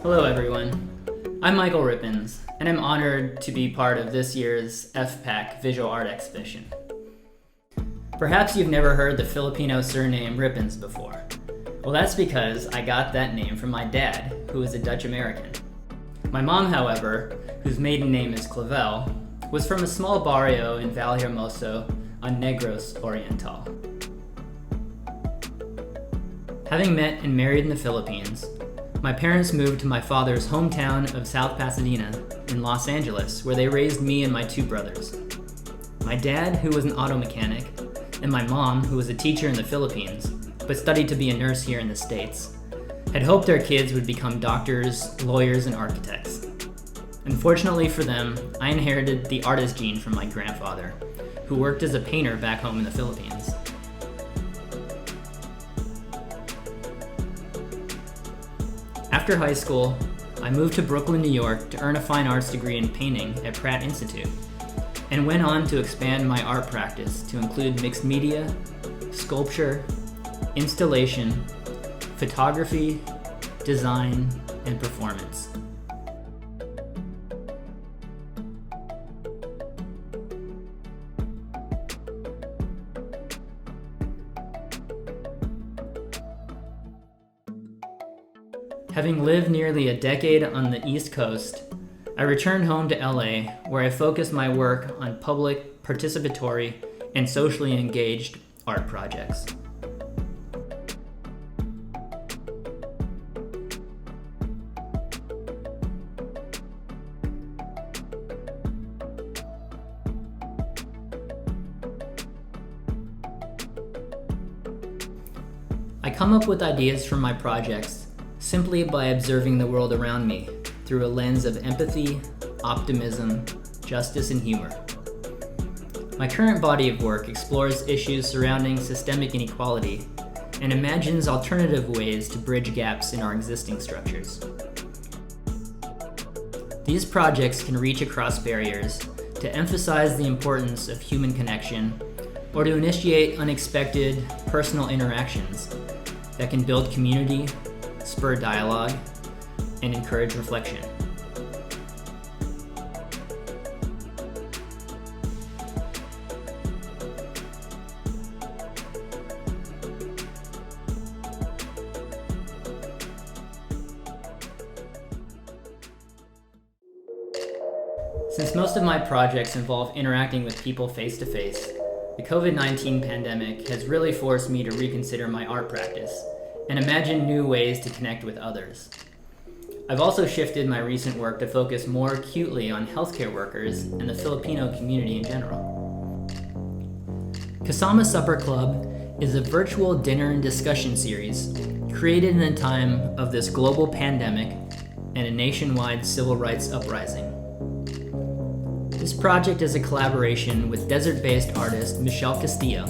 Hello everyone, I'm Michael Rippens, and I'm honored to be part of this year's FPAC Visual Art Exhibition. Perhaps you've never heard the Filipino surname Rippens before. Well, that's because I got that name from my dad, who is a Dutch American. My mom, however, whose maiden name is Clavel, was from a small barrio in Vallehermoso on Negros Oriental. Having met and married in the Philippines, my parents moved to my father's hometown of South Pasadena in Los Angeles, where they raised me and my two brothers. My dad, who was an auto mechanic, and my mom, who was a teacher in the Philippines, but studied to be a nurse here in the States, had hoped their kids would become doctors, lawyers, and architects. Unfortunately for them, I inherited the artist gene from my grandfather, who worked as a painter back home in the Philippines. After high school, I moved to Brooklyn, New York to earn a fine arts degree in painting at Pratt Institute, and went on to expand my art practice to include mixed media, sculpture, installation, photography, design, and performance. Having lived nearly a decade on the East Coast, I returned home to LA, where I focused my work on public, participatory, and socially engaged art projects. I come up with ideas for my projects simply by observing the world around me through a lens of empathy, optimism, justice, and humor. My current body of work explores issues surrounding systemic inequality and imagines alternative ways to bridge gaps in our existing structures. These projects can reach across barriers to emphasize the importance of human connection or to initiate unexpected personal interactions that can build community, spur dialogue, and encourage reflection. Since most of my projects involve interacting with people face-to-face, the COVID-19 pandemic has really forced me to reconsider my art practice and imagine new ways to connect with others. I've also shifted my recent work to focus more acutely on healthcare workers and the Filipino community in general. Kasama Supper Club is a virtual dinner and discussion series created in the time of this global pandemic and a nationwide civil rights uprising. This project is a collaboration with desert-based artist Michelle Castillo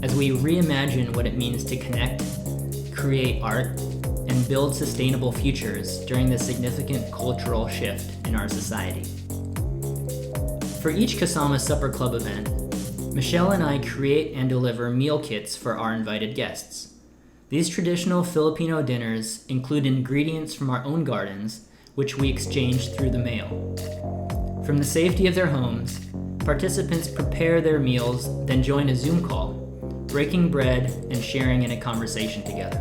as we reimagine what it means to connect, create art, and build sustainable futures during this significant cultural shift in our society. For each Kasama Supper Club event, Michelle and I create and deliver meal kits for our invited guests. These traditional Filipino dinners include ingredients from our own gardens, which we exchange through the mail. From the safety of their homes, participants prepare their meals, then join a Zoom call, breaking bread and sharing in a conversation together.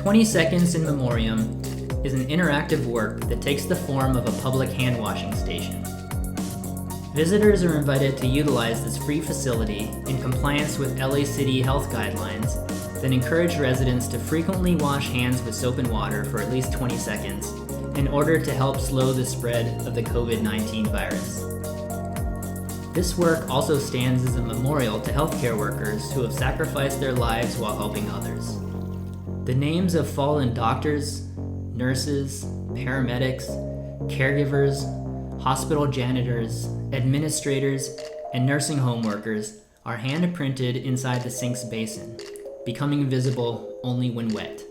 20 Seconds in Memoriam is an interactive work that takes the form of a public hand-washing station. Visitors are invited to utilize this free facility in compliance with LA City health guidelines that encourage residents to frequently wash hands with soap and water for at least 20 seconds in order to help slow the spread of the COVID-19 virus. This work also stands as a memorial to healthcare workers who have sacrificed their lives while helping others. The names of fallen doctors, nurses, paramedics, caregivers, hospital janitors, administrators, and nursing home workers are hand-printed inside the sink's basin, becoming visible only when wet.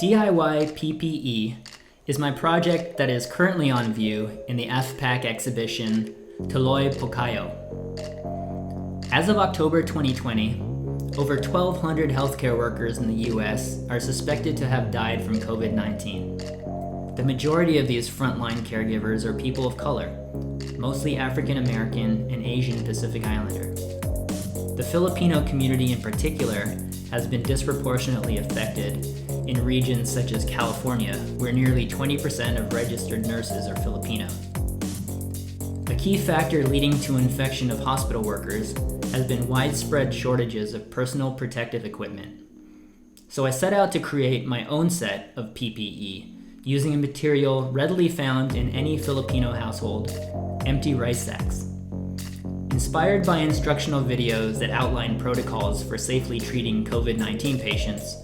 DIY PPE is my project that is currently on view in the FPAC exhibition Tuloy Po Kayo. As of October 2020, over 1,200 healthcare workers in the US are suspected to have died from COVID-19. The majority of these frontline caregivers are people of color, mostly African American and Asian Pacific Islander. The Filipino community in particular has been disproportionately affected in regions such as California, where nearly 20% of registered nurses are Filipino. A key factor leading to infection of hospital workers has been widespread shortages of personal protective equipment. So I set out to create my own set of PPE using a material readily found in any Filipino household, empty rice sacks. Inspired by instructional videos that outline protocols for safely treating COVID-19 patients,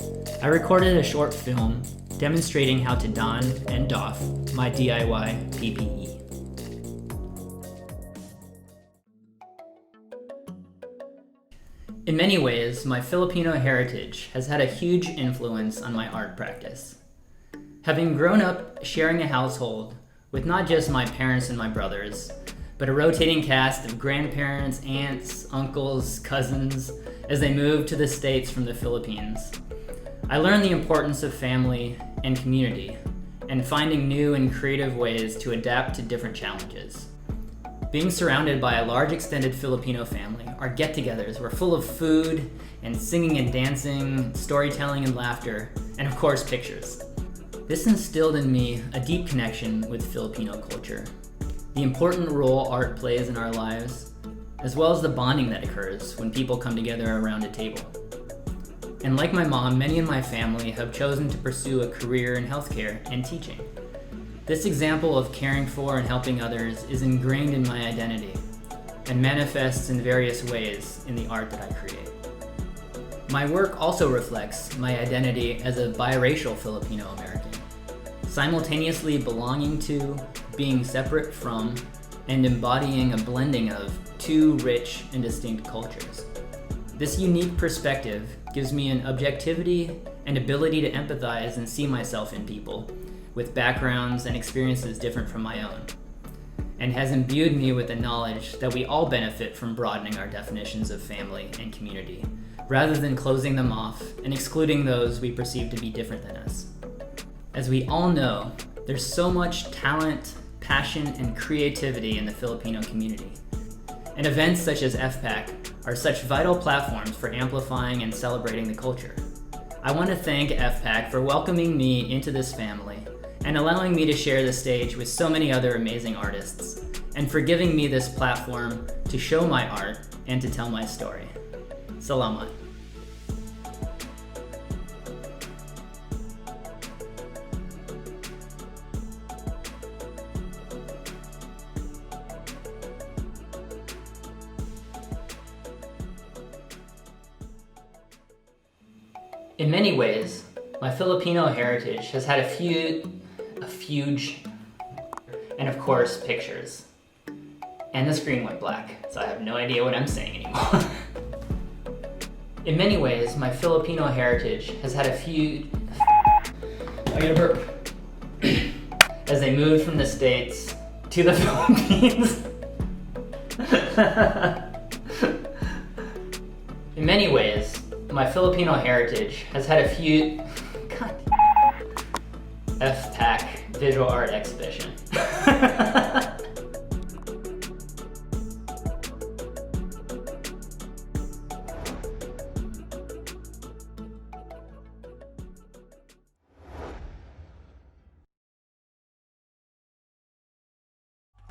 I recorded a short film demonstrating how to don and doff my DIY PPE. In many ways, my Filipino heritage has had a huge influence on my art practice. Having grown up sharing a household with not just my parents and my brothers, but a rotating cast of grandparents, aunts, uncles, cousins, as they moved to the States from the Philippines, I learned the importance of family and community, and finding new and creative ways to adapt to different challenges. Being surrounded by a large extended Filipino family, our get-togethers were full of food and singing and dancing, storytelling and laughter, and of course pictures. This instilled in me a deep connection with Filipino culture, the important role art plays in our lives, as well as the bonding that occurs when people come together around a table. And like my mom, many in my family have chosen to pursue a career in healthcare and teaching. This example of caring for and helping others is ingrained in my identity and manifests in various ways in the art that I create. My work also reflects my identity as a biracial Filipino American, simultaneously belonging to, being separate from, and embodying a blending of two rich and distinct cultures. This unique perspective gives me an objectivity and ability to empathize and see myself in people with backgrounds and experiences different from my own, and has imbued me with the knowledge that we all benefit from broadening our definitions of family and community, rather than closing them off and excluding those we perceive to be different than us. As we all know, there's so much talent, passion, and creativity in the Filipino community, and events such as FPAC are such vital platforms for amplifying and celebrating the culture. I want to thank FPAC for welcoming me into this family and allowing me to share the stage with so many other amazing artists, and for giving me this platform to show my art and to tell my story. Salamat. In many ways, my Filipino heritage has had a huge, and of course, pictures. And the screen went black, so I have no idea what I'm saying anymore. In many ways, my Filipino heritage has had I gotta burp. As they moved from the States to the Philippines. In many ways, my Filipino heritage has had FPAC visual art exhibition.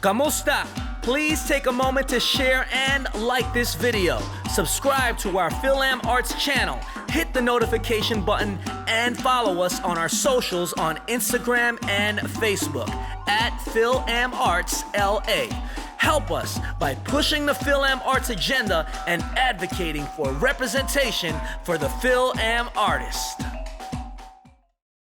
Kamusta? Please take a moment to share and like this video. Subscribe to our FilAm Arts channel, hit the notification button, and follow us on our socials on Instagram and Facebook at FilAm Arts LA. Help us by pushing the FilAm Arts agenda and advocating for representation for the FilAm artist.